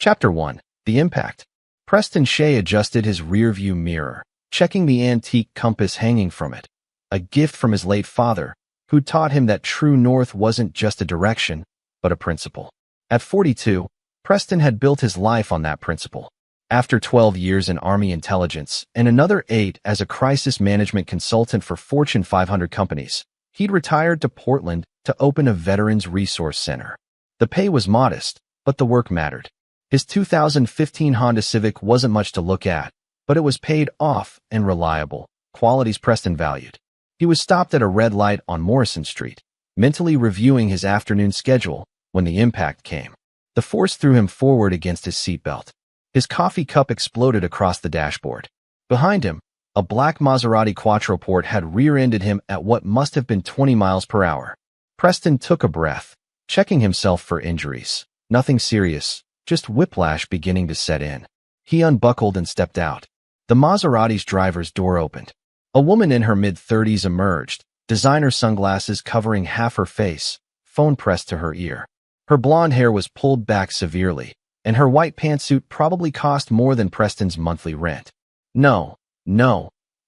Chapter 1. The Impact. Preston Shea adjusted his rearview mirror, checking the antique compass hanging from it, a gift from his late father, who taught him that true north wasn't just a direction, but a principle. At 42, Preston had built his life on that principle. After 12 years in Army intelligence and another 8 as a crisis management consultant for Fortune 500 companies, he'd retired to Portland to open a Veterans Resource Center. The pay was modest, but the work mattered. His 2015 Honda Civic wasn't much to look at, but it was paid off and reliable, qualities Preston valued. He was stopped at a red light on Morrison Street, mentally reviewing his afternoon schedule when the impact came. The force threw him forward against his seatbelt. His coffee cup exploded across the dashboard. Behind him, a black Maserati Quattroporte had rear-ended him at what must have been 20 miles per hour. Preston took a breath, checking himself for injuries. Nothing serious, just whiplash beginning to set in. He unbuckled and stepped out. The Maserati's driver's door opened. A woman in her mid-30s emerged, designer sunglasses covering half her face, phone pressed to her ear. Her blonde hair was pulled back severely, and her white pantsuit probably cost more than Preston's monthly rent. No,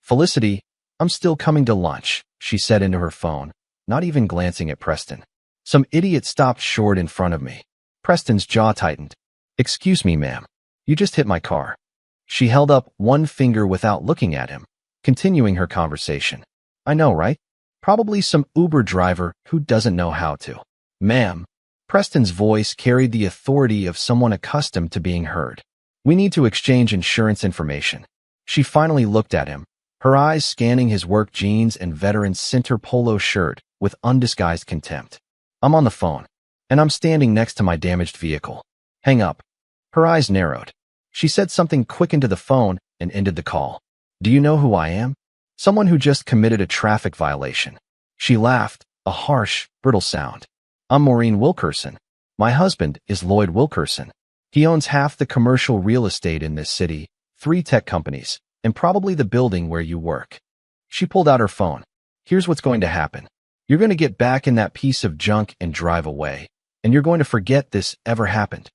Felicity, I'm still coming to lunch, she said into her phone, not even glancing at Preston. Some idiot stopped short in front of me. Preston's jaw tightened. Excuse me, ma'am. You just hit my car. She held up one finger without looking at him, continuing her conversation. I know, right? Probably some Uber driver who doesn't know how to. Ma'am. Preston's voice carried the authority of someone accustomed to being heard. We need to exchange insurance information. She finally looked at him, her eyes scanning his work jeans and Veterans Center polo shirt with undisguised contempt. I'm on the phone, and I'm standing next to my damaged vehicle. Hang up. Her eyes narrowed. She said something quick into the phone and ended the call. Do you know who I am? Someone who just committed a traffic violation. She laughed, a harsh, brittle sound. I'm Maureen Wilkerson. My husband is Lloyd Wilkerson. He owns half the commercial real estate in this city, 3 tech companies, and probably the building where you work. She pulled out her phone. Here's what's going to happen. You're going to get back in that piece of junk and drive away, and you're going to forget this ever happened.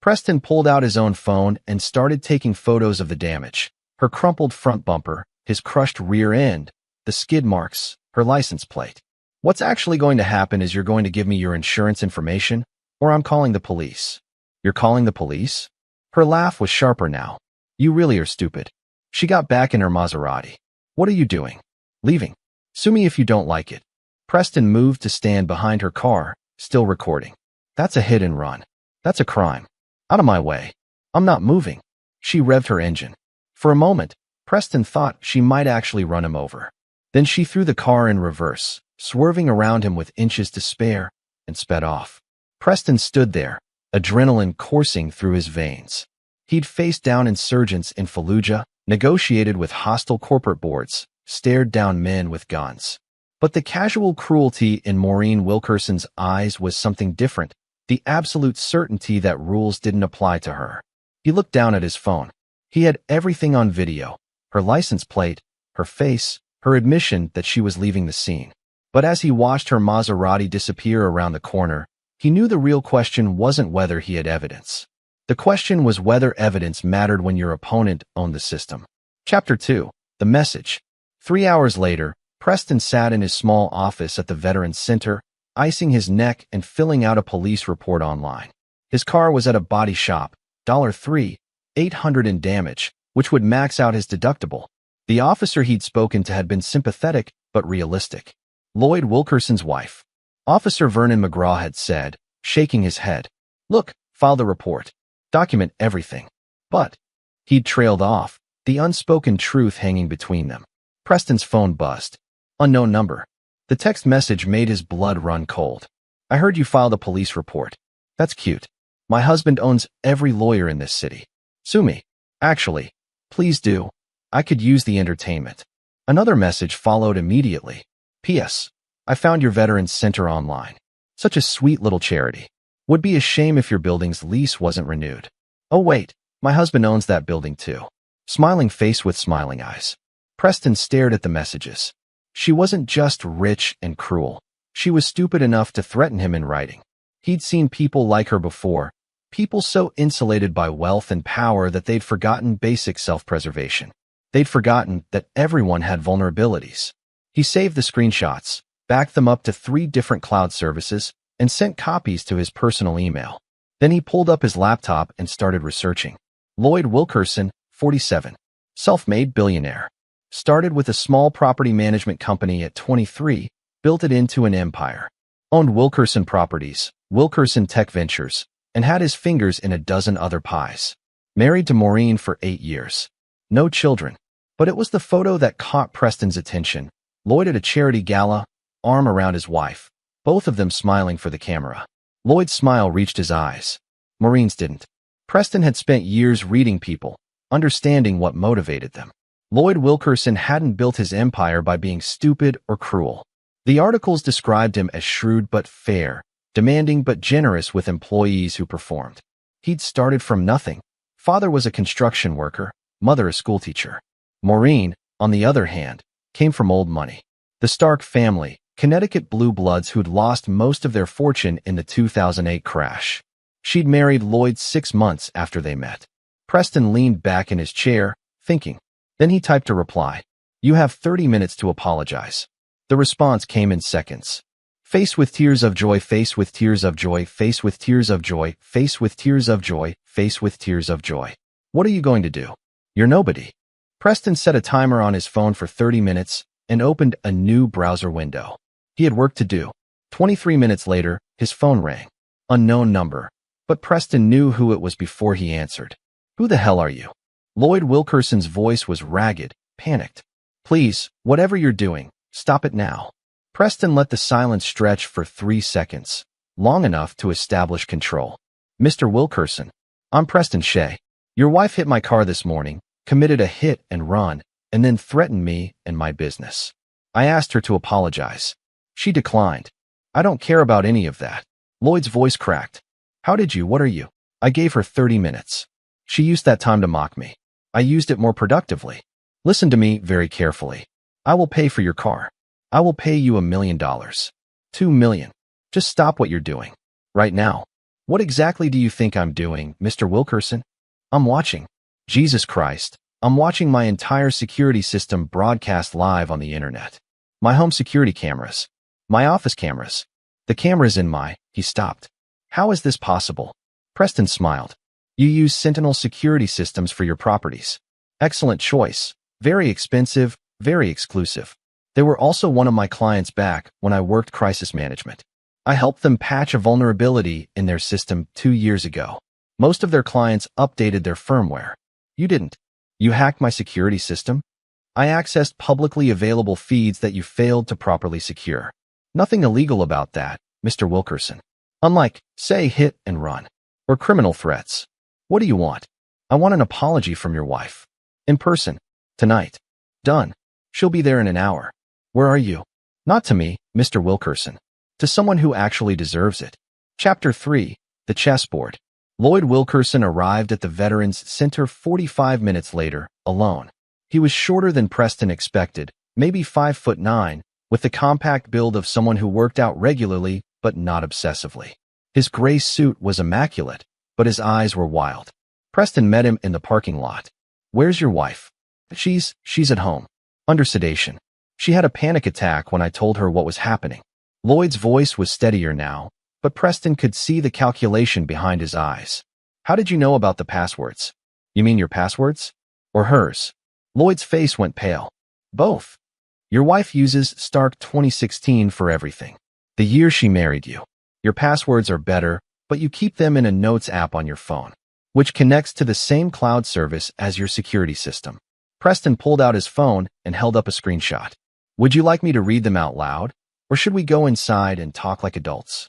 Preston pulled out his own phone and started taking photos of the damage. Her crumpled front bumper, his crushed rear end, the skid marks, her license plate. What's actually going to happen is you're going to give me your insurance information, or I'm calling the police. You're calling the police? Her laugh was sharper now. You really are stupid. She got back in her Maserati. What are you doing? Leaving. Sue me if you don't like it. Preston moved to stand behind her car, still recording. That's a hit and run. That's a crime. Out of my way. I'm not moving. She revved her engine. For a moment, Preston thought she might actually run him over. Then she threw the car in reverse, swerving around him with inches to spare, and sped off. Preston stood there, adrenaline coursing through his veins. He'd faced down insurgents in Fallujah, negotiated with hostile corporate boards, stared down men with guns. But the casual cruelty in Maureen Wilkerson's eyes was something different, the absolute certainty that rules didn't apply to her. He looked down at his phone. He had everything on video, her license plate, her face, her admission that she was leaving the scene. But as he watched her Maserati disappear around the corner, he knew the real question wasn't whether he had evidence. The question was whether evidence mattered when your opponent owned the system. Chapter 2. The Message. 3 hours later, Preston sat in his small office at the Veterans Center, icing his neck and filling out a police report online. His car was at a body shop, $3, $800 in damage, which would max out his deductible. The officer he'd spoken to had been sympathetic but realistic. Lloyd Wilkerson's wife. Officer Vernon McGraw had said, shaking his head. Look, file the report. Document everything. But he'd trailed off, the unspoken truth hanging between them. Preston's phone buzzed. Unknown number. The text message made his blood run cold. I heard you filed a police report. That's cute. My husband owns every lawyer in this city. Sue me. Actually, please do. I could use the entertainment. Another message followed immediately. P.S. I found your Veterans Center online. Such a sweet little charity. Would be a shame if your building's lease wasn't renewed. Oh wait, my husband owns that building too. Smiling face with smiling eyes. Preston stared at the messages. She wasn't just rich and cruel. She was stupid enough to threaten him in writing. He'd seen people like her before, People so insulated by wealth and power that they'd forgotten basic self-preservation. They'd forgotten that everyone had vulnerabilities. He saved the screenshots, backed them up to 3 different cloud services, and sent copies to his personal email. Then he pulled up his laptop and started researching. Lloyd Wilkerson, 47. Self-made billionaire. Started with a small property management company at 23, built it into an empire. Owned Wilkerson Properties, Wilkerson Tech Ventures, and had his fingers in a dozen other pies. Married to Maureen for 8 years. No children. But it was the photo that caught Preston's attention. Lloyd at a charity gala, arm around his wife, both of them smiling for the camera. Lloyd's smile reached his eyes. Maureen's didn't. Preston had spent years reading people, understanding what motivated them. Lloyd Wilkerson hadn't built his empire by being stupid or cruel. The articles described him as shrewd but fair, demanding but generous with employees who performed. He'd started from nothing. Father was a construction worker, mother a schoolteacher. Maureen, on the other hand, came from old money. The Stark family, Connecticut blue bloods who'd lost most of their fortune in the 2008 crash. She'd married Lloyd 6 months after they met. Preston leaned back in his chair, thinking. Then he typed a reply. You have 30 minutes to apologize. The response came in seconds. Face with tears of joy, face with tears of joy, face with tears of joy, face with tears of joy, face with tears of joy. What are you going to do? You're nobody. Preston set a timer on his phone for 30 minutes and opened a new browser window. He had work to do. 23 minutes later, his phone rang. Unknown number. But Preston knew who it was before he answered. Who the hell are you? Lloyd Wilkerson's voice was ragged, panicked. Please, whatever you're doing, stop it now. Preston let the silence stretch for 3 seconds, long enough to establish control. Mr. Wilkerson, I'm Preston Shea. Your wife hit my car this morning, committed a hit and run, and then threatened me and my business. I asked her to apologize. She declined. I don't care about any of that. Lloyd's voice cracked. How did you? What are you? I gave her 30 minutes. She used that time to mock me. I used it more productively. Listen to me very carefully. I will pay for your car. I will pay you $1 million. $2 million. Just stop what you're doing. Right now. What exactly do you think I'm doing, Mr. Wilkerson? I'm watching. Jesus Christ. I'm watching my entire security system broadcast live on the internet. My home security cameras. My office cameras. The cameras in my... He stopped. How is this possible? Preston smiled. You use Sentinel security systems for your properties. Excellent choice. Very expensive, very exclusive. They were also one of my clients back when I worked crisis management. I helped them patch a vulnerability in their system 2 years ago. Most of their clients updated their firmware. You didn't. You hacked my security system? I accessed publicly available feeds that you failed to properly secure. Nothing illegal about that, Mr. Wilkerson. Unlike, say, hit and run. Or criminal threats. What do you want? I want an apology from your wife. In person. Tonight. Done. She'll be there in an hour. Where are you? Not to me, Mr. Wilkerson. To someone who actually deserves it. Chapter 3. The Chessboard. Lloyd Wilkerson arrived at the Veterans Center 45 minutes later, alone. He was shorter than Preston expected, maybe 5'9", with the compact build of someone who worked out regularly but not obsessively. His gray suit was immaculate, but his eyes were wild. Preston met him in the parking lot. Where's your wife? She's at home. Under sedation. She had a panic attack when I told her what was happening. Lloyd's voice was steadier now, but Preston could see the calculation behind his eyes. How did you know about the passwords? You mean your passwords? Or hers? Lloyd's face went pale. Both. Your wife uses Stark 2016 for everything. The year she married you. Your passwords are better, but you keep them in a notes app on your phone, which connects to the same cloud service as your security system. Preston pulled out his phone and held up a screenshot. Would you like me to read them out loud, or should we go inside and talk like adults?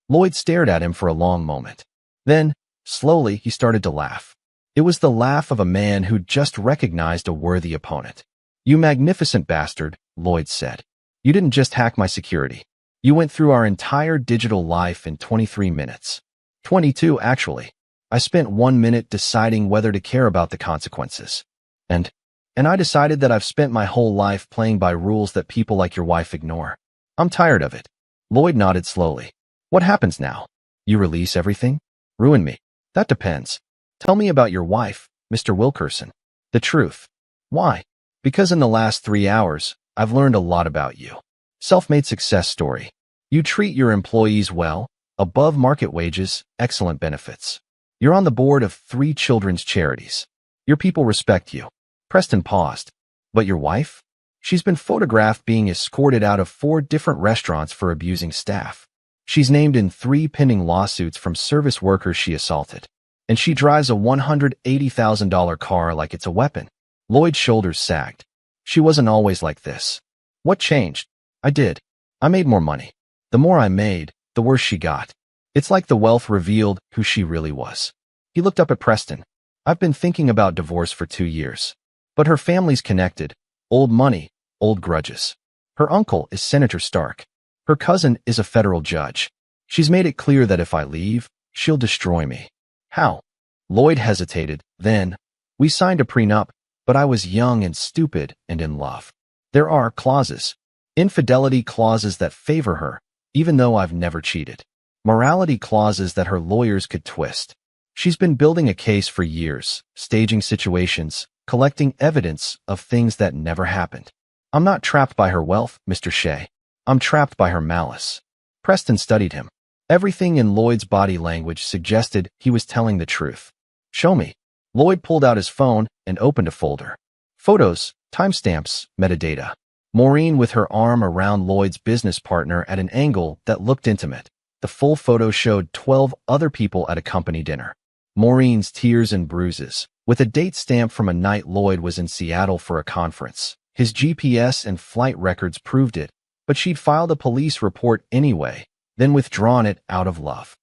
Lloyd stared at him for a long moment. Then, slowly, he started to laugh. It was the laugh of a man who'd just recognized a worthy opponent. You magnificent bastard, Lloyd said. You didn't just hack my security. You went through our entire digital life in 23 minutes. 22, actually. I spent 1 minute deciding whether to care about the consequences. And I decided that I've spent my whole life playing by rules that people like your wife ignore. I'm tired of it. Lloyd nodded slowly. What happens now? You release everything? Ruin me. That depends. Tell me about your wife, Mr. Wilkerson. The truth. Why? Because in the last 3 hours, I've learned a lot about you. Self-made success story. You treat your employees well, above market wages, excellent benefits. You're on the board of 3 children's charities. Your people respect you. Preston paused. But your wife? She's been photographed being escorted out of 4 different restaurants for abusing staff. She's named in 3 pending lawsuits from service workers she assaulted. And she drives a $180,000 car like it's a weapon. Lloyd's shoulders sagged. She wasn't always like this. What changed? I did. I made more money. The more I made, the worse she got. It's like the wealth revealed who she really was. He looked up at Preston. I've been thinking about divorce for 2 years. But her family's connected. Old money, old grudges. Her uncle is Senator Stark. Her cousin is a federal judge. She's made it clear that if I leave, she'll destroy me. How? Lloyd hesitated. Then, we signed a prenup, but I was young and stupid and in love. There are clauses. Infidelity clauses that favor her, even though I've never cheated. Morality clauses that her lawyers could twist. She's been building a case for years, staging situations, collecting evidence of things that never happened. I'm not trapped by her wealth, Mr. Shea. I'm trapped by her malice. Preston studied him. Everything in Lloyd's body language suggested he was telling the truth. Show me. Lloyd pulled out his phone and opened a folder. Photos, timestamps, metadata. Maureen with her arm around Lloyd's business partner at an angle that looked intimate. The full photo showed 12 other people at a company dinner. Maureen's tears and bruises, with a date stamp from a night Lloyd was in Seattle for a conference. His GPS and flight records proved it, but she'd filed a police report anyway, then withdrawn it out of love.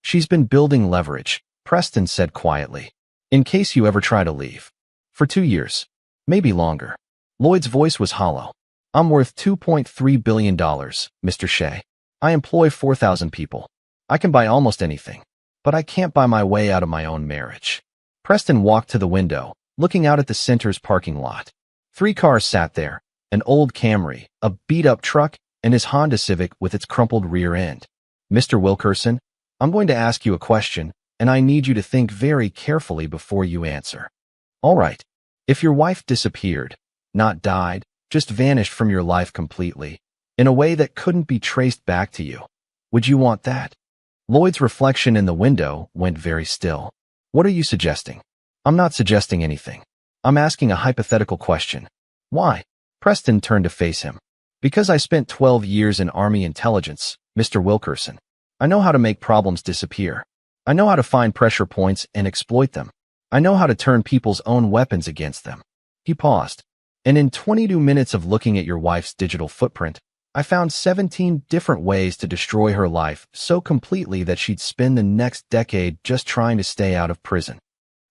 She's been building leverage, Preston said quietly, in case you ever try to leave. For 2 years. Maybe longer. Lloyd's voice was hollow. I'm worth $2.3 billion, Mr. Shea. I employ 4,000 people. I can buy almost anything, but I can't buy my way out of my own marriage. Preston walked to the window, looking out at the center's parking lot. 3 cars sat there, an old Camry, a beat-up truck, and his Honda Civic with its crumpled rear end. Mr. Wilkerson, I'm going to ask you a question, and I need you to think very carefully before you answer. All right. If your wife disappeared, not died, just vanished from your life completely, in a way that couldn't be traced back to you, would you want that? Lloyd's reflection in the window went very still. What are you suggesting? I'm not suggesting anything. I'm asking a hypothetical question. Why? Preston turned to face him. Because I spent 12 years in Army intelligence, Mr. Wilkerson. I know how to make problems disappear. I know how to find pressure points and exploit them. I know how to turn people's own weapons against them. He paused. And in 22 minutes of looking at your wife's digital footprint, I found 17 different ways to destroy her life so completely that she'd spend the next decade just trying to stay out of prison.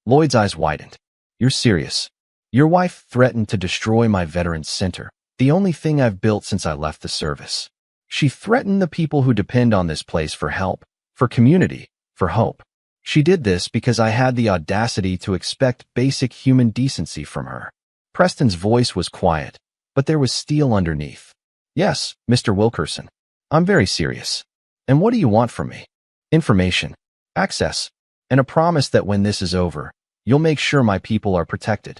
Lloyd's eyes widened. You're serious. Your wife threatened to destroy my Veterans Center, the only thing I've built since I left the service. She threatened the people who depend on this place for help, for community, for hope. She did this because I had the audacity to expect basic human decency from her. Preston's voice was quiet, but there was steel underneath. Yes, Mr. Wilkerson. I'm very serious. And what do you want from me? Information, access, and a promise that when this is over, you'll make sure my people are protected.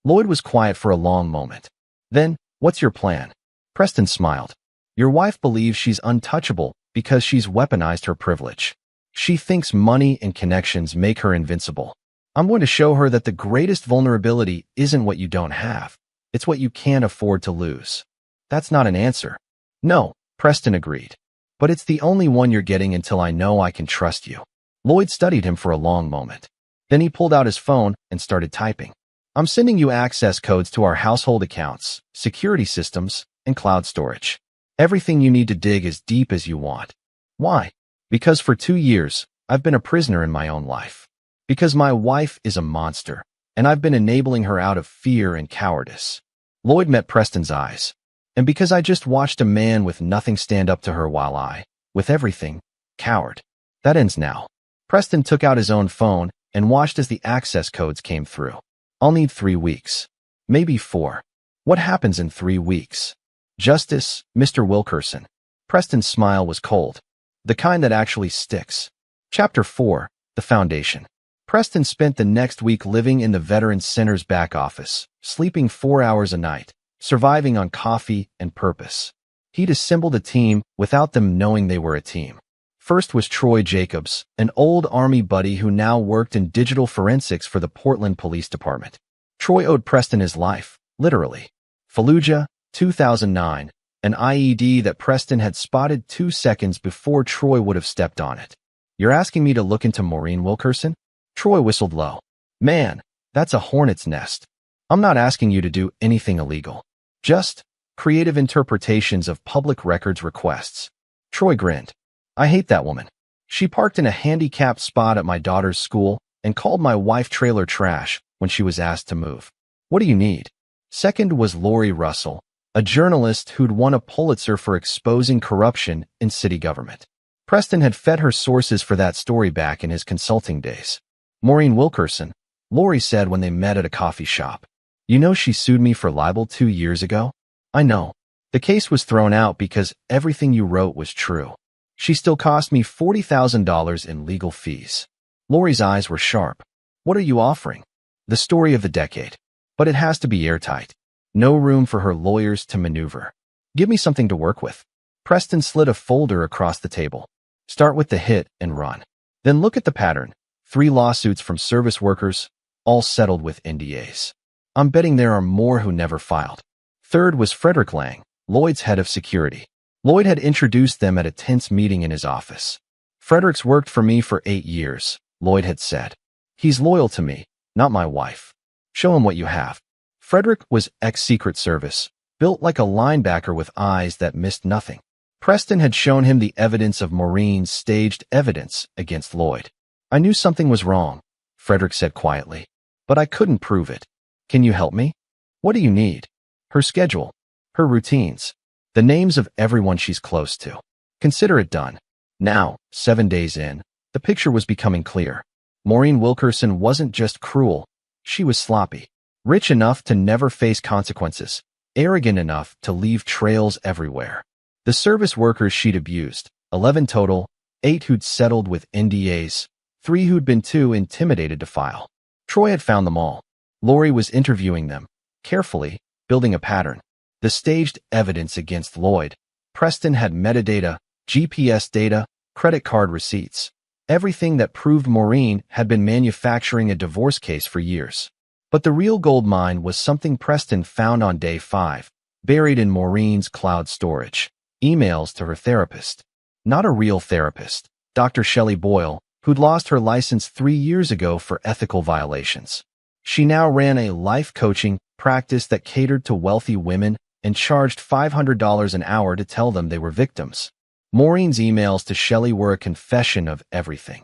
Lloyd was quiet for a long moment. Then, what's your plan? Preston smiled. Your wife believes she's untouchable because she's weaponized her privilege. She thinks money and connections make her invincible. I'm going to show her that the greatest vulnerability isn't what you don't have. It's what you can't afford to lose. That's not an answer. No, Preston agreed. But it's the only one you're getting until I know I can trust you. Lloyd studied him for a long moment. Then he pulled out his phone and started typing. I'm sending you access codes to our household accounts, security systems, and cloud storage. Everything you need to dig as deep as you want. Why? Because for 2 years, I've been a prisoner in my own life. Because my wife is a monster, and I've been enabling her out of fear and cowardice. Lloyd met Preston's eyes. And because I just watched a man with nothing stand up to her while I, with everything, cowered. That ends now. Preston took out his own phone and watched as the access codes came through. I'll need 3 weeks. Maybe 4. What happens in 3 weeks? Justice, Mr. Wilkerson. Preston's smile was cold. The kind that actually sticks. Chapter 4, The Foundation. Preston spent the next week living in the Veterans Center's back office, sleeping 4 hours a night, surviving on coffee and purpose. He'd assembled a team without them knowing they were a team. First was Troy Jacobs, an old Army buddy who now worked in digital forensics for the Portland Police Department. Troy owed Preston his life, literally. Fallujah, 2009, an IED that Preston had spotted 2 seconds before Troy would have stepped on it. "You're asking me to look into Maureen Wilkerson?" Troy whistled low. "Man, that's a hornet's nest. I'm not asking you to do anything illegal. Just creative interpretations of public records requests." Troy grinned. "I hate that woman. She parked in a handicapped spot at my daughter's school and called my wife trailer trash when she was asked to move. What do you need?" Second was Lori Russell, a journalist who'd won a Pulitzer for exposing corruption in city government. Preston had fed her sources for that story back in his consulting days. "Maureen Wilkerson," Lori said when they met at a coffee shop. "You know she sued me for libel 2 years ago?" "I know. The case was thrown out because everything you wrote was true. She still cost me $40,000 in legal fees." Lori's eyes were sharp. "What are you offering?" "The story of the decade. But it has to be airtight. No room for her lawyers to maneuver. Give me something to work with." Preston slid a folder across the table. "Start with the hit and run. Then look at the pattern. 3 lawsuits from service workers, all settled with NDAs. I'm betting there are more who never filed." Third was Frederick Lang, Lloyd's head of security. Lloyd had introduced them at a tense meeting in his office. "Frederick's worked for me for 8 years, Lloyd had said. "He's loyal to me, not my wife. Show him what you have." Frederick was ex-Secret Service, built like a linebacker with eyes that missed nothing. Preston had shown him the evidence of Maureen's staged evidence against Lloyd. "I knew something was wrong," Frederick said quietly, "but I couldn't prove it. Can you help me?" "What do you need?" "Her schedule, her routines, the names of everyone she's close to." "Consider it done." Now, 7 days in, the picture was becoming clear. Maureen Wilkerson wasn't just cruel. She was sloppy. Rich enough to never face consequences, arrogant enough to leave trails everywhere. The service workers she'd abused, 11 total, 8 who'd settled with NDAs, 3 who'd been too intimidated to file. Troy had found them all. Lori was interviewing them, carefully, building a pattern. The staged evidence against Lloyd. Preston had metadata, GPS data, credit card receipts. Everything that proved Maureen had been manufacturing a divorce case for years. But the real gold mine was something Preston found on day 5, buried in Maureen's cloud storage. Emails to her therapist. Not a real therapist, Dr. Shelley Boyle, who'd lost her license 3 years ago for ethical violations. She now ran a life coaching practice that catered to wealthy women and charged $500 an hour to tell them they were victims. Maureen's emails to Shelley were a confession of everything.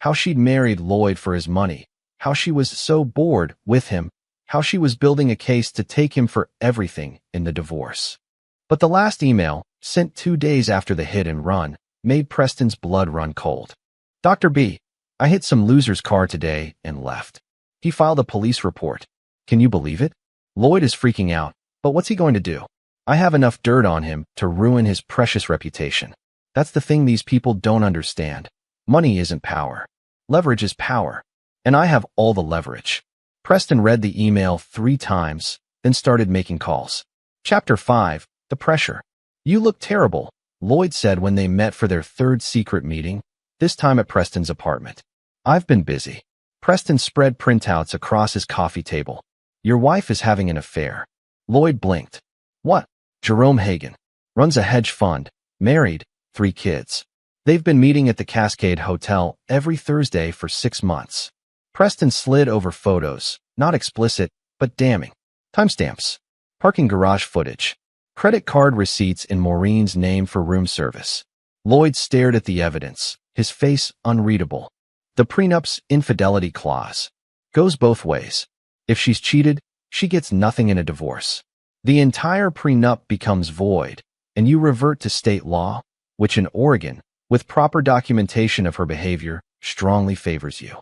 How she'd married Lloyd for his money, how she was so bored with him, how she was building a case to take him for everything in the divorce. But the last email, sent 2 days after the hit and run, made Preston's blood run cold. "Dr. B, I hit some loser's car today and left." He filed a police report. "Can you believe it? Lloyd is freaking out, but what's he going to do? I have enough dirt on him to ruin his precious reputation." That's the thing these people don't understand. Money isn't power. Leverage is power. And I have all the leverage. Preston read the email 3 times, then started making calls. Chapter 5, The Pressure. "You look terrible," Lloyd said when they met for their 3rd secret meeting, this time at Preston's apartment. "I've been busy." Preston spread printouts across his coffee table. "Your wife is having an affair." Lloyd blinked. "What?" "Jerome Hagan. Runs a hedge fund. Married. 3 kids. They've been meeting at the Cascade Hotel every Thursday for 6 months." Preston slid over photos, not explicit, but damning. Timestamps. Parking garage footage. Credit card receipts in Maureen's name for room service. Lloyd stared at the evidence, his face unreadable. The prenup's infidelity clause. Goes both ways. If she's cheated, she gets nothing in a divorce. The entire prenup becomes void, and you revert to state law, which in Oregon, with proper documentation of her behavior, strongly favors you.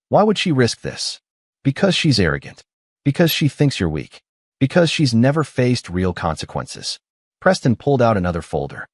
Why would she risk this? Because she's arrogant. Because she thinks you're weak. Because she's never faced real consequences. Preston pulled out another folder.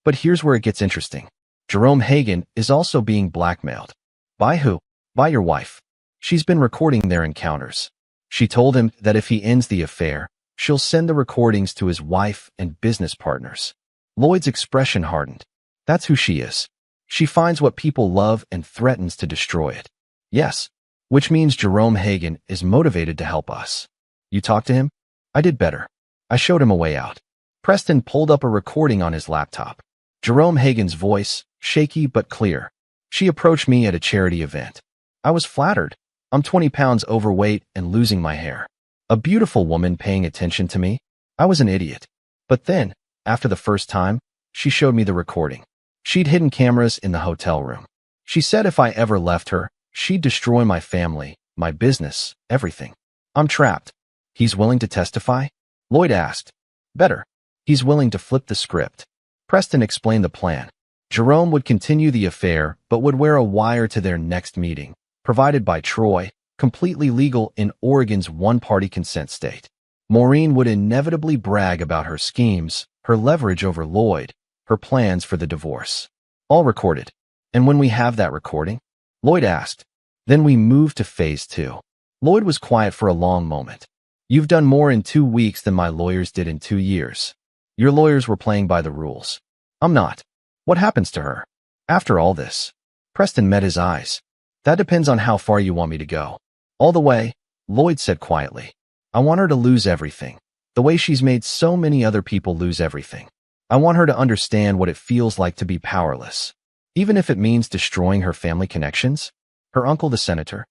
But here's where it gets interesting. Jerome Hagan is also being blackmailed. By who? By your wife. She's been recording their encounters. She told him that if he ends the affair, she'll send the recordings to his wife and business partners. Lloyd's expression hardened. That's who she is. She finds what people love and threatens to destroy it. Yes. Which means Jerome Hagan is motivated to help us. You talked to him? I did better. I showed him a way out. Preston pulled up a recording on his laptop. Jerome Hagan's voice, shaky but clear. She approached me at a charity event. I was flattered. I'm 20 pounds overweight and losing my hair. A beautiful woman paying attention to me? I was an idiot. But then, after the first time, she showed me the recording. She'd hidden cameras in the hotel room. She said if I ever left her, she'd destroy my family, my business, everything. I'm trapped. He's willing to testify? Lloyd asked. Better. He's willing to flip the script. Preston explained the plan. Jerome would continue the affair, but would wear a wire to their next meeting, provided by Troy, completely legal in Oregon's one-party consent state. Maureen would inevitably brag about her schemes, her leverage over Lloyd, her plans for the divorce. All recorded. And when we have that recording? Lloyd asked. Then we move to phase 2. Lloyd was quiet for a long moment. You've done more in 2 weeks than my lawyers did in 2 years. Your lawyers were playing by the rules. I'm not. What happens to her? After all this? Preston met his eyes. That depends on how far you want me to go. All the way, Lloyd said quietly. I want her to lose everything, the way she's made so many other people lose everything. I want her to understand what it feels like to be powerless, even if it means destroying her family connections, her uncle the senator.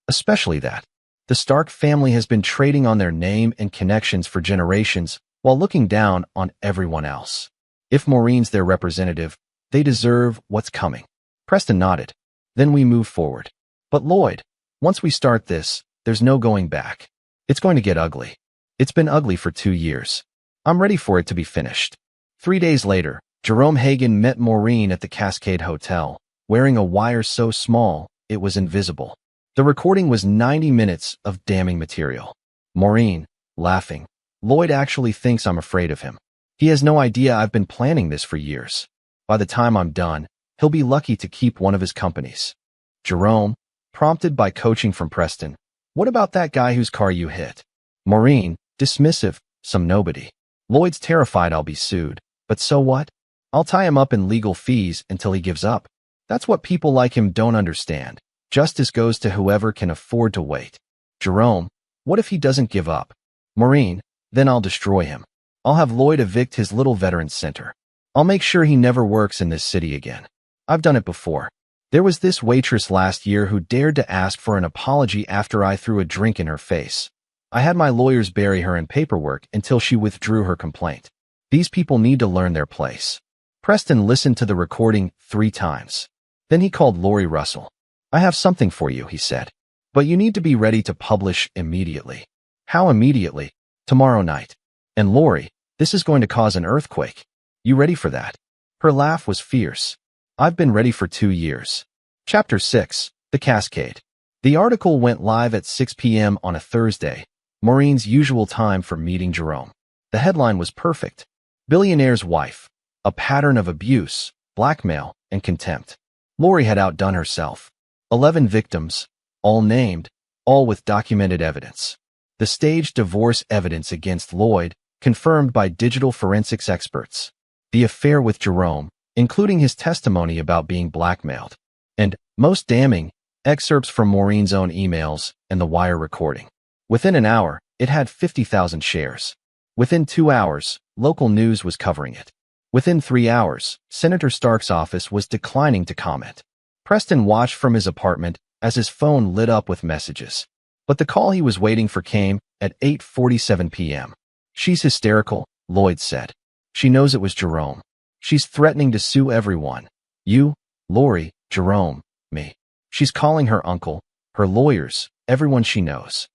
Especially that. The Stark family has been trading on their name and connections for generations while looking down on everyone else. If Maureen's their representative, they deserve what's coming. Preston nodded. Then we move forward. But Lloyd, once we start this, there's no going back. It's going to get ugly. It's been ugly for 2 years. I'm ready for it to be finished. 3 days later, Jerome Hagan met Maureen at the Cascade Hotel, wearing a wire so small, it was invisible. The recording was 90 minutes of damning material. Maureen, laughing. Lloyd actually thinks I'm afraid of him. He has no idea I've been planning this for years. By the time I'm done, he'll be lucky to keep one of his companies. Jerome, prompted by coaching from Preston. What about that guy whose car you hit? Maureen, dismissive, some nobody. Lloyd's terrified I'll be sued. But so what? I'll tie him up in legal fees until he gives up. That's what people like him don't understand. Justice goes to whoever can afford to wait. Jerome, what if he doesn't give up? Maureen, then I'll destroy him. I'll have Lloyd evict his little veterans center. I'll make sure he never works in this city again. I've done it before. There was this waitress last year who dared to ask for an apology after I threw a drink in her face. I had my lawyers bury her in paperwork until she withdrew her complaint. These people need to learn their place. Preston listened to the recording 3 times. Then he called Lori Russell. I have something for you, he said. But you need to be ready to publish immediately. How immediately? Tomorrow night. And Lori, this is going to cause an earthquake. You ready for that? Her laugh was fierce. I've been ready for 2 years. Chapter 6, The Cascade. The article went live at 6 p.m. on a Thursday, Maureen's usual time for meeting Jerome. The headline was perfect. Billionaire's wife. A pattern of abuse, blackmail, and contempt. Lori had outdone herself. 11 victims, all named, all with documented evidence. The staged divorce evidence against Lloyd, confirmed by digital forensics experts. The affair with Jerome, including his testimony about being blackmailed. And, most damning, excerpts from Maureen's own emails and the wire recording. Within an hour, it had 50,000 shares. Within 2 hours, local news was covering it. Within 3 hours, Senator Stark's office was declining to comment. Preston watched from his apartment as his phone lit up with messages. But the call he was waiting for came at 8:47 p.m. She's hysterical, Lloyd said. She knows it was Jerome. She's threatening to sue everyone. You, Lori, Jerome, me. She's calling her uncle, her lawyers, everyone she knows.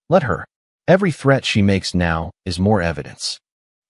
Let her. Every threat she makes now is more evidence.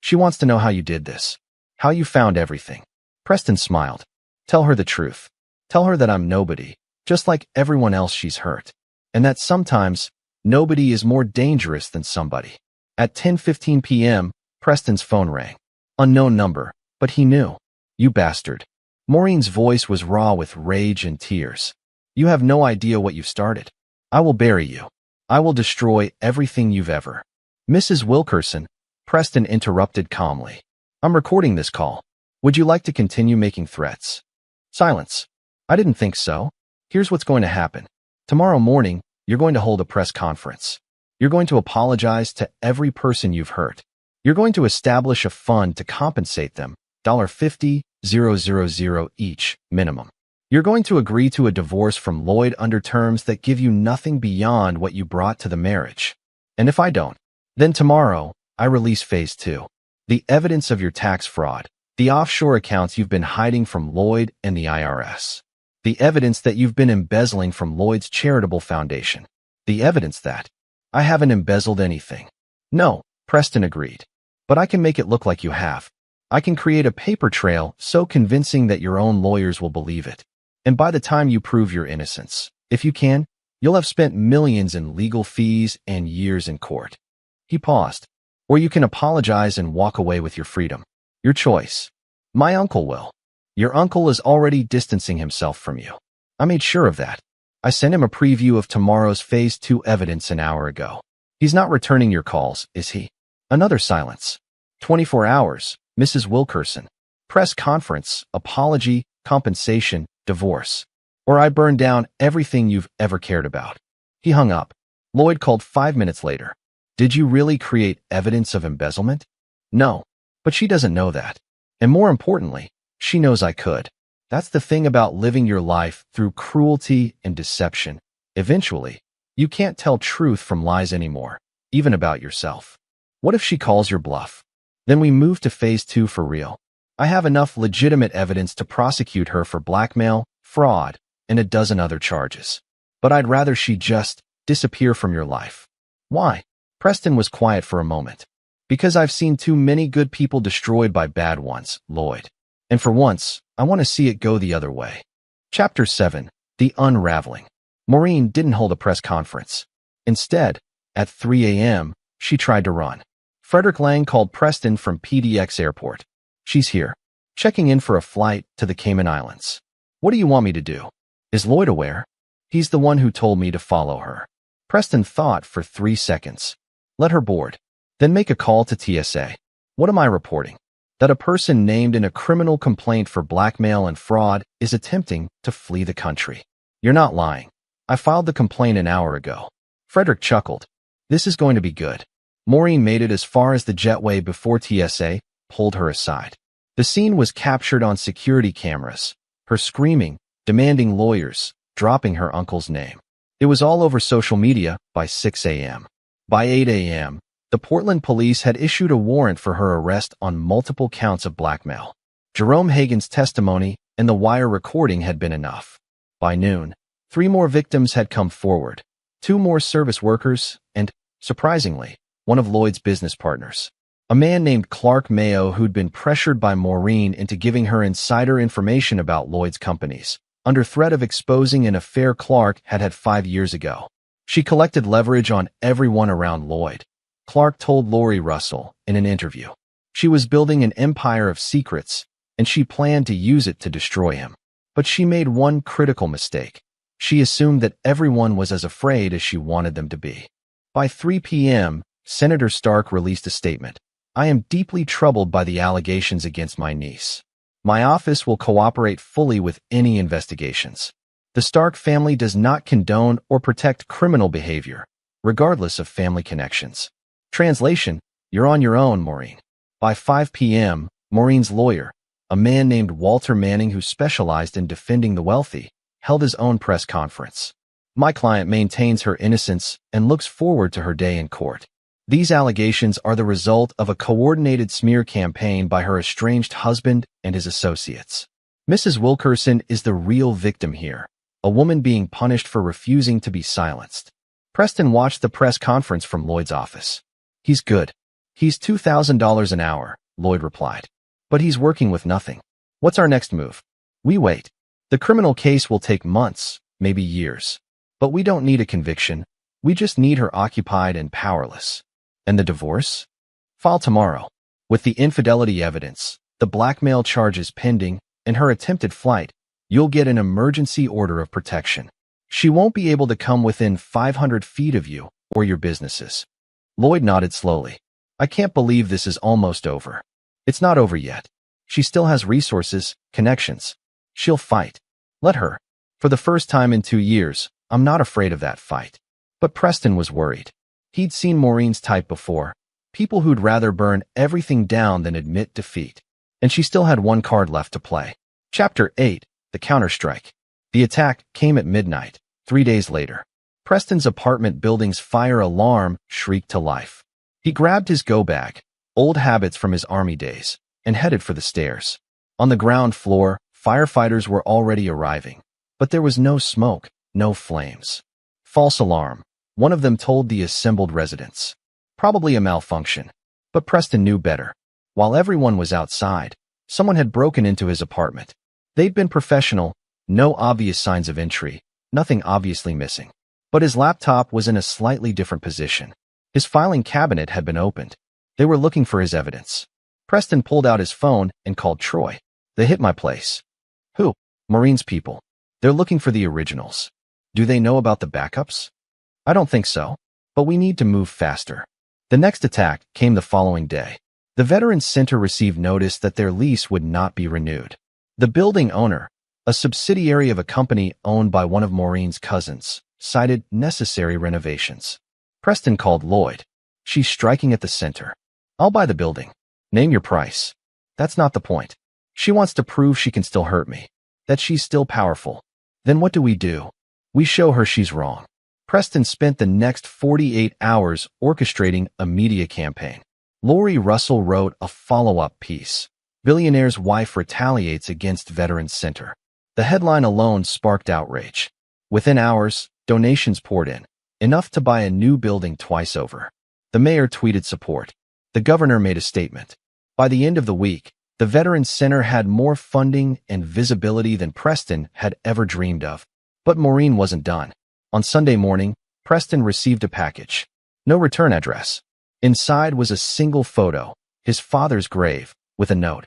She wants to know how you did this. How you found everything. Preston smiled. Tell her the truth. Tell her that I'm nobody, just like everyone else she's hurt. And that sometimes, nobody is more dangerous than somebody. At 10:15 p.m., Preston's phone rang. Unknown number, but he knew. You bastard. Maureen's voice was raw with rage and tears. You have no idea what you've started. I will bury you. I will destroy everything you've ever. Mrs. Wilkerson, Preston interrupted calmly. I'm recording this call. Would you like to continue making threats? Silence. I didn't think so. Here's what's going to happen. Tomorrow morning, you're going to hold a press conference. You're going to apologize to every person you've hurt. You're going to establish a fund to compensate them, $50,000 each, minimum. You're going to agree to a divorce from Lloyd under terms that give you nothing beyond what you brought to the marriage. And if I don't, then tomorrow, I release phase 2. The evidence of your tax fraud, the offshore accounts you've been hiding from Lloyd and the IRS. The evidence that you've been embezzling from Lloyd's charitable foundation. The evidence that I haven't embezzled anything. No, Preston agreed. But I can make it look like you have. I can create a paper trail so convincing that your own lawyers will believe it. And by the time you prove your innocence, if you can, you'll have spent millions in legal fees and years in court. He paused. Or you can apologize and walk away with your freedom. Your choice. My uncle will. Your uncle is already distancing himself from you. I made sure of that. I sent him a preview of tomorrow's phase 2 evidence an hour ago. He's not returning your calls, is he? Another silence. 24 hours, Mrs. Wilkerson. Press conference, apology, compensation, divorce. Or I burn down everything you've ever cared about. He hung up. Lloyd called 5 minutes later. Did you really create evidence of embezzlement? No, but she doesn't know that. And more importantly, she knows I could. That's the thing about living your life through cruelty and deception. Eventually, you can't tell truth from lies anymore, even about yourself. What if she calls your bluff? Then we move to phase 2 for real. I have enough legitimate evidence to prosecute her for blackmail, fraud, and a dozen other charges. But I'd rather she just disappear from your life. Why? Preston was quiet for a moment. Because I've seen too many good people destroyed by bad ones, Lloyd. And for once, I want to see it go the other way. Chapter 7. The Unraveling. Maureen didn't hold a press conference. Instead, at 3 a.m., she tried to run. Frederick Lang called Preston from PDX Airport. She's here, checking in for a flight to the Cayman Islands. What do you want me to do? Is Lloyd aware? He's the one who told me to follow her. Preston thought for 3 seconds. Let her board. Then make a call to TSA. What am I reporting? That a person named in a criminal complaint for blackmail and fraud is attempting to flee the country. You're not lying. I filed the complaint an hour ago. Frederick chuckled. This is going to be good. Maureen made it as far as the jetway before TSA pulled her aside. The scene was captured on security cameras. Her screaming, demanding lawyers, dropping her uncle's name. It was all over social media by 6 a.m. By 8 a.m., the Portland police had issued a warrant for her arrest on multiple counts of blackmail. Jerome Hagan's testimony and the wire recording had been enough. By noon, 3 more victims had come forward, 2 more service workers, and, surprisingly, one of Lloyd's business partners. A man named Clark Mayo who'd been pressured by Maureen into giving her insider information about Lloyd's companies, under threat of exposing an affair Clark had had 5 years ago. She collected leverage on everyone around Lloyd. Clark told Lori Russell in an interview. She was building an empire of secrets, and she planned to use it to destroy him. But she made one critical mistake. She assumed that everyone was as afraid as she wanted them to be. By 3 p.m., Senator Stark released a statement. I am deeply troubled by the allegations against my niece. My office will cooperate fully with any investigations. The Stark family does not condone or protect criminal behavior, regardless of family connections. Translation, you're on your own, Maureen. By 5 p.m., Maureen's lawyer, a man named Walter Manning who specialized in defending the wealthy, held his own press conference. My client maintains her innocence and looks forward to her day in court. These allegations are the result of a coordinated smear campaign by her estranged husband and his associates. Mrs. Wilkerson is the real victim here, a woman being punished for refusing to be silenced. Preston watched the press conference from Lloyd's office. He's good. He's $2,000 an hour, Lloyd replied. But he's working with nothing. What's our next move? We wait. The criminal case will take months, maybe years. But we don't need a conviction. We just need her occupied and powerless. And the divorce? File tomorrow. With the infidelity evidence, the blackmail charges pending, and her attempted flight, you'll get an emergency order of protection. She won't be able to come within 500 feet of you or your businesses. Lloyd nodded slowly. I can't believe this is almost over. It's not over yet. She still has resources, connections. She'll fight. Let her. For the first time in 2 years, I'm not afraid of that fight. But Preston was worried. He'd seen Maureen's type before. People who'd rather burn everything down than admit defeat. And she still had one card left to play. Chapter 8. The Counterstrike. The attack came at midnight, 3 days later. Preston's apartment building's fire alarm shrieked to life. He grabbed his go-bag, old habits from his army days, and headed for the stairs. On the ground floor, firefighters were already arriving. But there was no smoke, no flames. False alarm, one of them told the assembled residents. Probably a malfunction. But Preston knew better. While everyone was outside, someone had broken into his apartment. They'd been professional, no obvious signs of entry, nothing obviously missing. But his laptop was in a slightly different position. His filing cabinet had been opened. They were looking for his evidence. Preston pulled out his phone and called Troy. They hit my place. Who? Maureen's people. They're looking for the originals. Do they know about the backups? I don't think so. But we need to move faster. The next attack came the following day. The Veterans Center received notice that their lease would not be renewed. The building owner, a subsidiary of a company owned by one of Maureen's cousins, cited necessary renovations. Preston called Lloyd. She's striking at the center. I'll buy the building. Name your price. That's not the point. She wants to prove she can still hurt me, that she's still powerful. Then what do? We show her she's wrong. Preston spent the next 48 hours orchestrating a media campaign. Lori Russell wrote a follow-up piece. Billionaire's wife retaliates against Veterans Center. The headline alone sparked outrage. Within hours, donations poured in, enough to buy a new building twice over. The mayor tweeted support. The governor made a statement. By the end of the week, the Veterans Center had more funding and visibility than Preston had ever dreamed of. But Maureen wasn't done. On Sunday morning, Preston received a package. No return address. Inside was a single photo, his father's grave, with a note.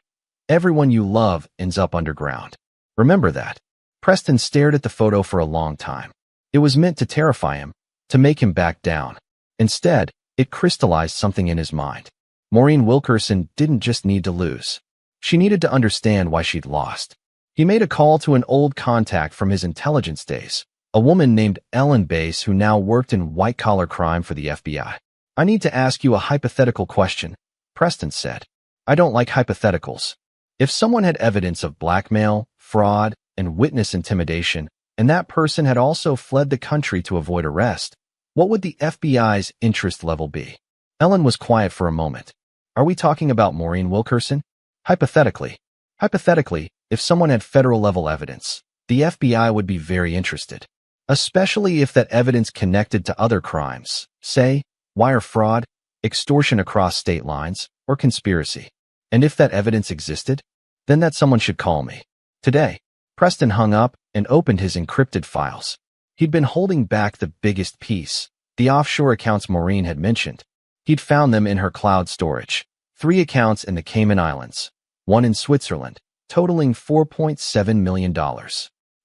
Everyone you love ends up underground. Remember that. Preston stared at the photo for a long time. It was meant to terrify him, to make him back down. Instead, it crystallized something in his mind. Maureen Wilkerson didn't just need to lose. She needed to understand why she'd lost. He made a call to an old contact from his intelligence days, a woman named Ellen Bass who now worked in white-collar crime for the FBI. I need to ask you a hypothetical question, Preston said. I don't like hypotheticals. If someone had evidence of blackmail, fraud, and witness intimidation, and that person had also fled the country to avoid arrest, what would the FBI's interest level be? Ellen was quiet for a moment. Are we talking about Maureen Wilkerson? Hypothetically. Hypothetically, if someone had federal-level evidence, the FBI would be very interested. Especially if that evidence connected to other crimes, say, wire fraud, extortion across state lines, or conspiracy. And if that evidence existed, then that someone should call me. Today, Preston hung up and opened his encrypted files. He'd been holding back the biggest piece, the offshore accounts Maureen had mentioned. He'd found them in her cloud storage. 3 accounts in the Cayman Islands, 1 in Switzerland, totaling $4.7 million.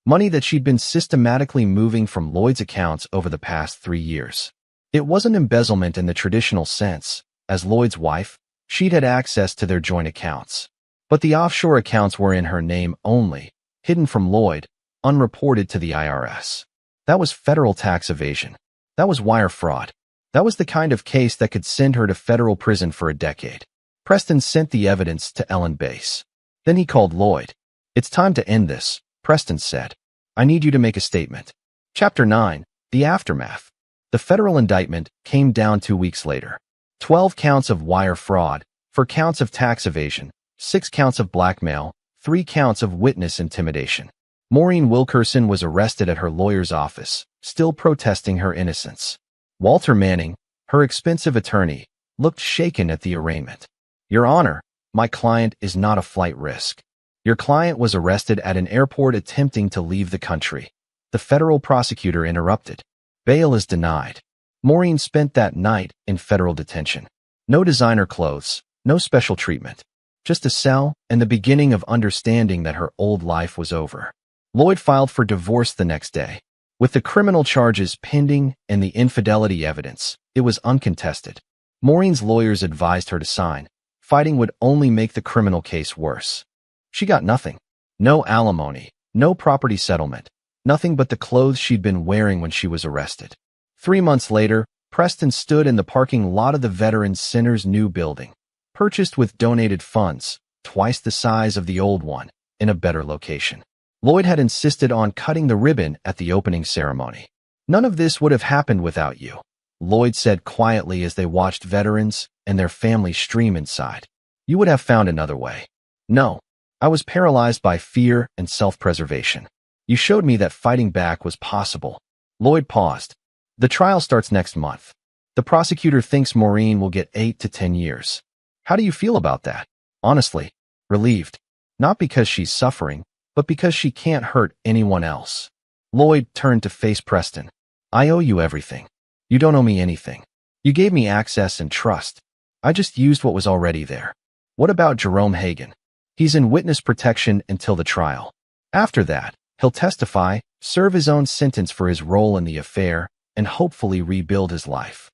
Money that she'd been systematically moving from Lloyd's accounts over the past 3 years. It wasn't embezzlement in the traditional sense. As Lloyd's wife, she'd had access to their joint accounts. But the offshore accounts were in her name only, hidden from Lloyd, unreported to the IRS. That was federal tax evasion. That was wire fraud. That was the kind of case that could send her to federal prison for a decade. Preston sent the evidence to Ellen Bass. Then he called Lloyd. It's time to end this, Preston said. I need you to make a statement. Chapter 9. The Aftermath. The federal indictment came down 2 weeks later. 12 counts of wire fraud, 4 counts of tax evasion, 6 counts of blackmail, 3 counts of witness intimidation. Maureen Wilkerson was arrested at her lawyer's office, still protesting her innocence. Walter Manning, her expensive attorney, looked shaken at the arraignment. Your Honor, my client is not a flight risk. Your client was arrested at an airport attempting to leave the country. The federal prosecutor interrupted. Bail is denied. Maureen spent that night in federal detention. No designer clothes, no special treatment. Just a cell and the beginning of understanding that her old life was over. Lloyd filed for divorce the next day. With the criminal charges pending and the infidelity evidence, it was uncontested. Maureen's lawyers advised her to sign. Fighting would only make the criminal case worse. She got nothing. No alimony, no property settlement, nothing but the clothes she'd been wearing when she was arrested. 3 months later, Preston stood in the parking lot of the Veterans Center's new building, purchased with donated funds, twice the size of the old one, in a better location. Lloyd had insisted on cutting the ribbon at the opening ceremony. "None of this would have happened without you," Lloyd said quietly as they watched veterans and their families stream inside. "You would have found another way." "No. I was paralyzed by fear and self-preservation. You showed me that fighting back was possible." Lloyd paused. "The trial starts next month. The prosecutor thinks Maureen will get 8 to 10 years. How do you feel about that?" "Honestly, relieved. Not because she's suffering, but because she can't hurt anyone else." Lloyd turned to face Preston. "I owe you everything. You don't owe me anything. You gave me access and trust. I just used what was already there." "What about Jerome Hagan?" "He's in witness protection until the trial. After that, he'll testify, serve his own sentence for his role in the affair, and hopefully rebuild his life."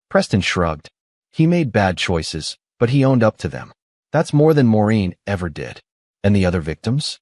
Preston shrugged. He made bad choices, but he owned up to them. That's more than Maureen ever did. "And the other victims?"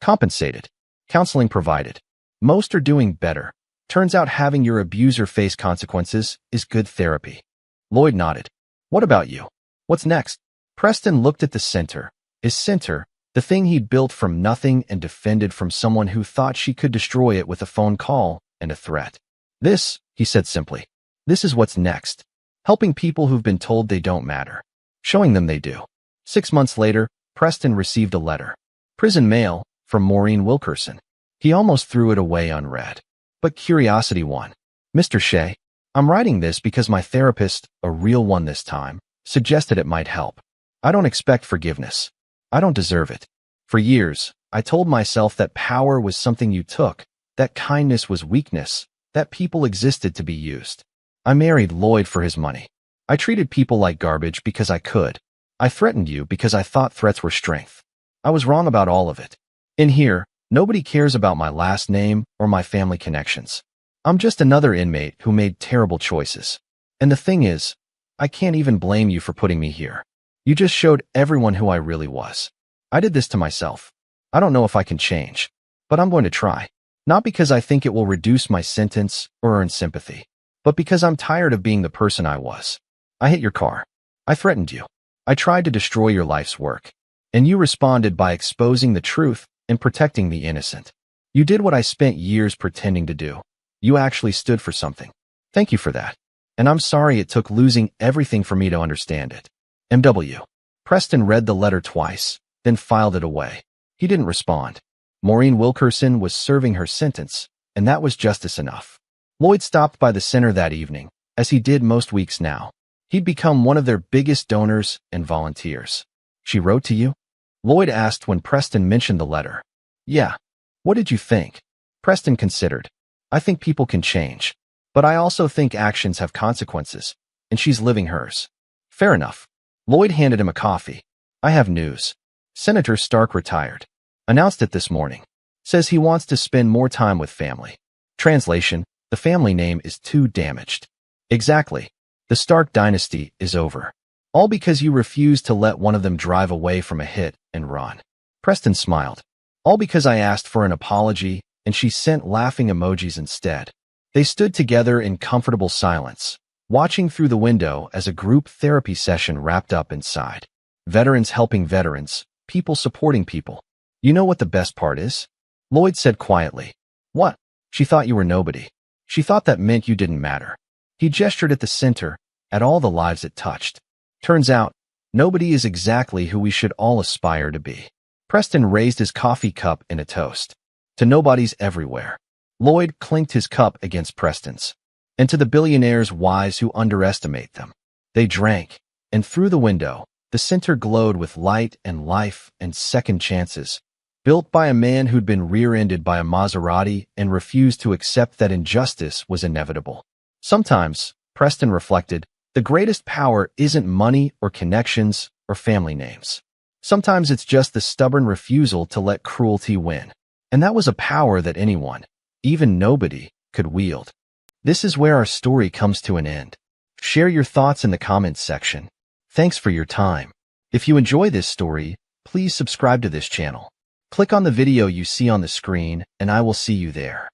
"Compensated. Counseling provided. Most are doing better. Turns out having your abuser face consequences is good therapy." Lloyd nodded. "What about you? What's next?" Preston looked at the center. His center, the thing he'd built from nothing and defended from someone who thought she could destroy it with a phone call and a threat. "This," he said simply, "this is what's next. Helping people who've been told they don't matter. Showing them they do." 6 months later, Preston received a letter. Prison mail from Maureen Wilkerson. He almost threw it away unread. But curiosity won. "Mr. Shea, I'm writing this because my therapist, a real one this time, suggested it might help. I don't expect forgiveness. I don't deserve it. For years, I told myself that power was something you took, that kindness was weakness, that people existed to be used. I married Lloyd for his money. I treated people like garbage because I could. I threatened you because I thought threats were strength. I was wrong about all of it. In here, nobody cares about my last name or my family connections. I'm just another inmate who made terrible choices. And the thing is, I can't even blame you for putting me here. You just showed everyone who I really was. I did this to myself. I don't know if I can change, but I'm going to try. Not because I think it will reduce my sentence or earn sympathy, but because I'm tired of being the person I was. I hit your car. I threatened you. I tried to destroy your life's work. And you responded by exposing the truth and protecting the innocent. You did what I spent years pretending to do. You actually stood for something. Thank you for that. And I'm sorry it took losing everything for me to understand it. M.W." Preston read the letter twice, then filed it away. He didn't respond. Maureen Wilkerson was serving her sentence, and that was justice enough. Lloyd stopped by the center that evening, as he did most weeks now. He'd become one of their biggest donors and volunteers. "She wrote to you?" Lloyd asked when Preston mentioned the letter. "Yeah. What did you think?" Preston considered. "I think people can change. But I also think actions have consequences, and she's living hers." "Fair enough." Lloyd handed him a coffee. "I have news. Senator Stark retired. Announced it this morning. Says he wants to spend more time with family. Translation, the family name is too damaged." "Exactly. The Stark dynasty is over. All because you refused to let one of them drive away from a hit and run." Preston smiled. "All because I asked for an apology and she sent laughing emojis instead." They stood together in comfortable silence, watching through the window as a group therapy session wrapped up inside. Veterans helping veterans, people supporting people. "You know what the best part is?" Lloyd said quietly. "What?" "She thought you were nobody. She thought that meant you didn't matter." He gestured at the center, at all the lives it touched. "Turns out, nobody is exactly who we should all aspire to be." Preston raised his coffee cup in a toast. "To nobodies everywhere." Lloyd clinked his cup against Preston's. "And to the billionaires wise who underestimate them." They drank, and through the window, the center glowed with light and life and second chances, built by a man who'd been rear-ended by a Maserati and refused to accept that injustice was inevitable. Sometimes, Preston reflected, the greatest power isn't money or connections or family names. Sometimes it's just the stubborn refusal to let cruelty win. And that was a power that anyone, even nobody, could wield. This is where our story comes to an end. Share your thoughts in the comments section. Thanks for your time. If you enjoy this story, please subscribe to this channel. Click on the video you see on the screen, and I will see you there.